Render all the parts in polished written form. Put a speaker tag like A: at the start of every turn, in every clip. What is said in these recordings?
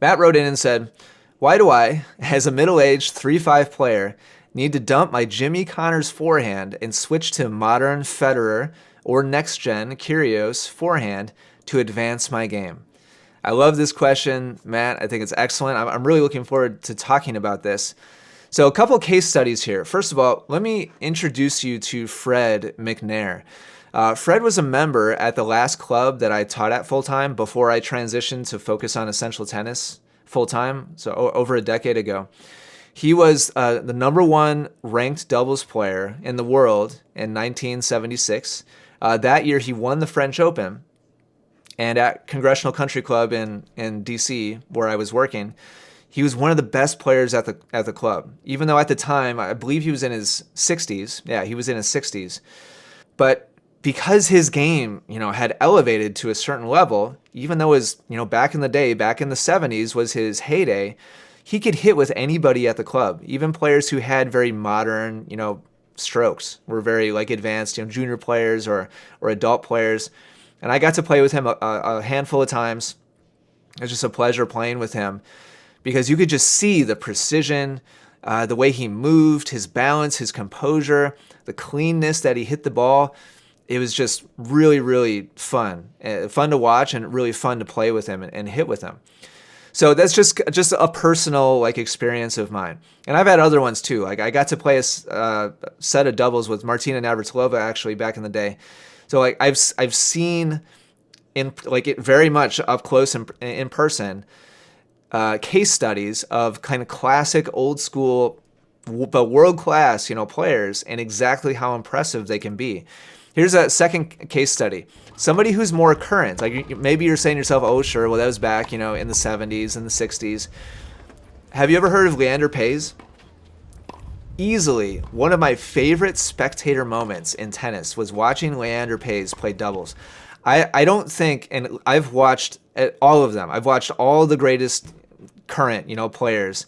A: Matt wrote in and said, why do I, as a middle-aged 3-5 player, need to dump my Jimmy Connors forehand and switch to modern Federer or next-gen Kyrgios forehand to advance my game? I love this question, Matt. I think it's excellent. I'm really looking forward to talking about this. So a couple case studies here. First of all, let me introduce you to Fred McNair. Fred was a member at the last club that I taught at full-time before I transitioned to focus on essential tennis full-time, so over a decade ago. He was the number one ranked doubles player in the world in 1976. That year, he won the French Open. And at Congressional Country Club in D.C., where I was working, he was one of the best players at the club. Even though at the time, I believe he was in his 60s. Yeah, he was in his 60s. But because his game, had elevated to a certain level, even though his, back in the day, back in the 70s was his heyday, he could hit with anybody at the club. Even players who had very modern, strokes were very advanced, junior players or adult players. And I got to play with him a handful of times. It was just a pleasure playing with him because you could just see the precision, the way he moved, his balance, his composure, the cleanness that he hit the ball. It was just really, really fun. Fun to watch and really fun to play with him and hit with him. So that's just a personal experience of mine. And I've had other ones too. I got to play a set of doubles with Martina Navratilova actually back in the day. So I've seen it very much up close in person case studies of kind of classic old school but world class players and exactly how impressive they can be. Here's a second case study. Somebody who's more current. Maybe you're saying to yourself, oh sure, well that was back in the 70s and the 60s. Have you ever heard of Leander Paes? Easily one of my favorite spectator moments in tennis was watching Leander Paes play doubles. I don't think, and I've watched all of them. I've watched all the greatest current, players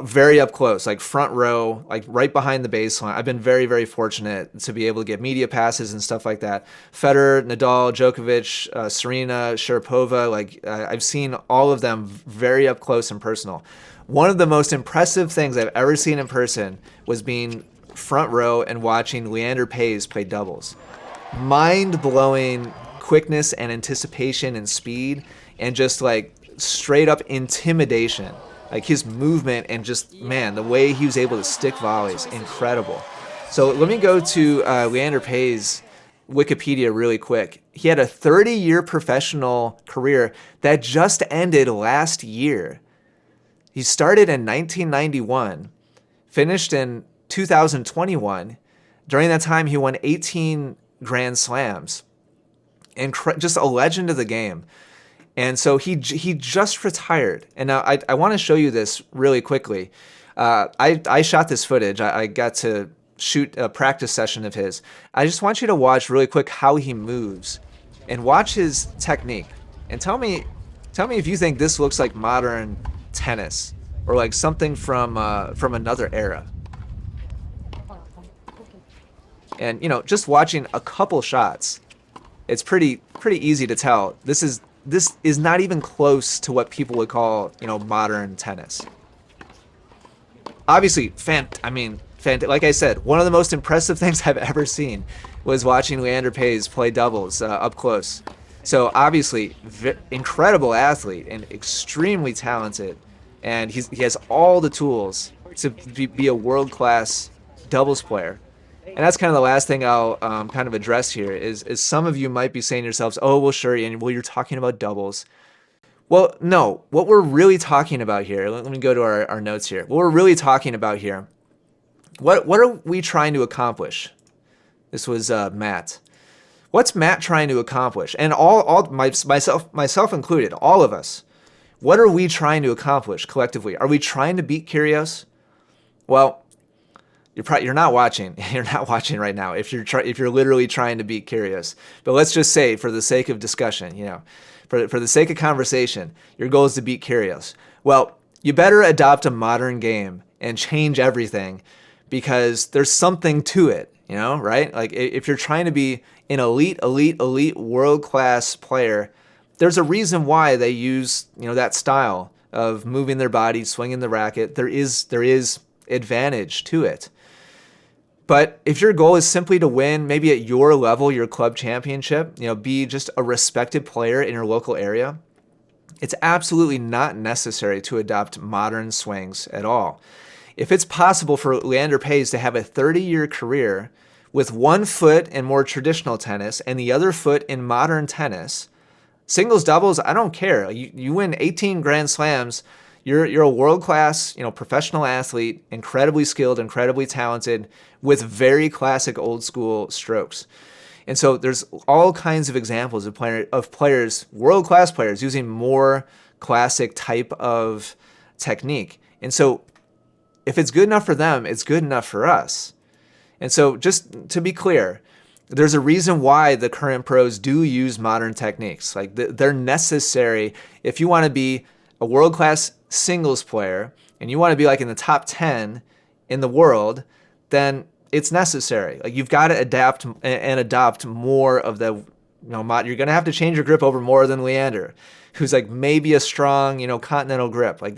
A: very up close, front row, right behind the baseline. I've been very, very fortunate to be able to get media passes and stuff like that. Federer, Nadal, Djokovic, Serena, Sharapova, I've seen all of them very up close and personal. One of the most impressive things I've ever seen in person was being front row and watching Leander Paes play doubles. Mind-blowing quickness and anticipation and speed and just straight up intimidation. His movement and just, man, the way he was able to stick volleys, incredible. So let me go to Leander Paes' Wikipedia really quick. He had a 30-year professional career that just ended last year. He started in 1991, finished in 2021. During that time, he won 18 Grand Slams. Just a legend of the game. And so he just retired. And now I want to show you this really quickly. I shot this footage. I got to shoot a practice session of his. I just want you to watch really quick how he moves and watch his technique. And tell me if you think this looks like modern tennis or something from another era. And just watching a couple shots, it's pretty easy to tell this is not even close to what people would call modern tennis. Obviously, like I said, one of the most impressive things I've ever seen was watching Leander Paes play doubles up close. So obviously, incredible athlete and extremely talented, and he has all the tools to be a world-class doubles player. And that's kind of the last thing I'll kind of address here is some of you might be saying to yourselves, oh, well, sure, and you're talking about doubles. Well, no, what we're really talking about here, let me go to our notes here. What we're really talking about here, what are we trying to accomplish? This was Matt. What's Matt trying to accomplish? And myself included, all of us. What are we trying to accomplish collectively? Are we trying to beat Kyrgios? Well, you're not watching. You're not watching right now. If you're literally trying to beat Kyrgios, but let's just say, for the sake of discussion, for the sake of conversation, your goal is to beat Kyrgios. Well, you better adopt a modern game and change everything, because there's something to it. Right? If you're trying to be an elite world class player, there's a reason why they use that style of moving their body, swinging the racket. There is advantage to it. But if your goal is simply to win, maybe at your level, your club championship, be just a respected player in your local area, it's absolutely not necessary to adopt modern swings at all. If it's possible for Leander Paes to have a 30-year career with one foot in more traditional tennis and the other foot in modern tennis, singles, doubles, I don't care. You win 18 Grand Slams, you're a world-class, professional athlete, incredibly skilled, incredibly talented, with very classic old-school strokes. And so there's all kinds of examples of players, world-class players, using more classic type of technique. And so if it's good enough for them, it's good enough for us. And so just to be clear, there's a reason why the current pros do use modern techniques. Like they're necessary if you want to be a world-class singles player and you want to be like in the top 10 in the world, then it's necessary. Like you've got to adapt and adopt more of the, you're going to have to change your grip over more than Leander, who's like maybe a strong, continental grip. Like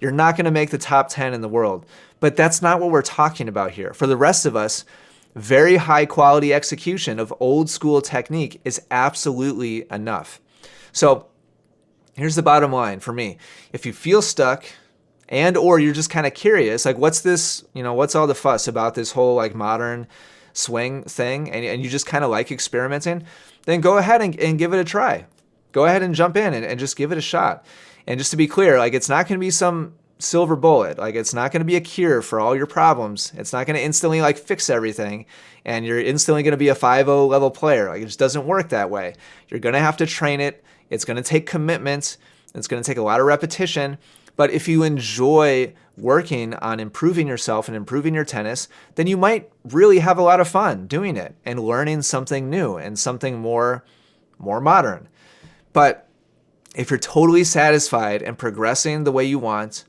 A: you're not going to make the top 10 in the world. But that's not what we're talking about here. For the rest of us, very high quality execution of old school technique is absolutely enough. So here's the bottom line for me. If you feel stuck and or you're just kind of curious, like what's this, what's all the fuss about this whole like modern swing thing, and you just kind of like experimenting, then go ahead and give it a try. Go ahead and jump in and just give it a shot. And just to be clear, like it's not going to be some silver bullet. Like it's not going to be a cure for all your problems. It's not going to instantly like fix everything and you're instantly going to be a 5-0 level player. Like it just doesn't work that way. You're going to have to train it. It's going to take commitment. It's going to take a lot of repetition. But if you enjoy working on improving yourself and improving your tennis, then you might really have a lot of fun doing it and learning something new and something more modern. But if you're totally satisfied and progressing the way you want,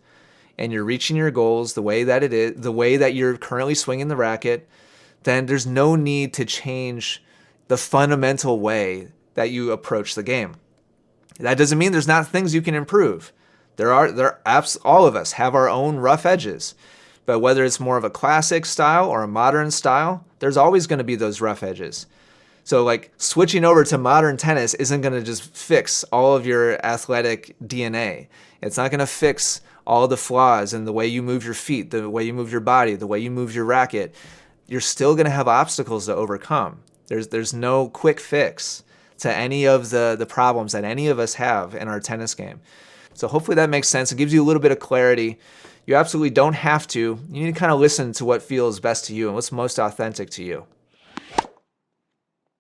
A: and you're reaching your goals the way that it is, the way that you're currently swinging the racket, then there's no need to change the fundamental way that you approach the game. That doesn't mean there's not things you can improve. All of us have our own rough edges, but whether it's more of a classic style or a modern style, there's always going to be those rough edges. So like switching over to modern tennis isn't going to just fix all of your athletic DNA. It's not going to fix all the flaws in the way you move your feet, the way you move your body, the way you move your racket. You're still going to have obstacles to overcome. There's no quick fix to any of the problems that any of us have in our tennis game. So hopefully that makes sense. It gives you a little bit of clarity. You absolutely don't have to. You need to kind of listen to what feels best to you and what's most authentic to you.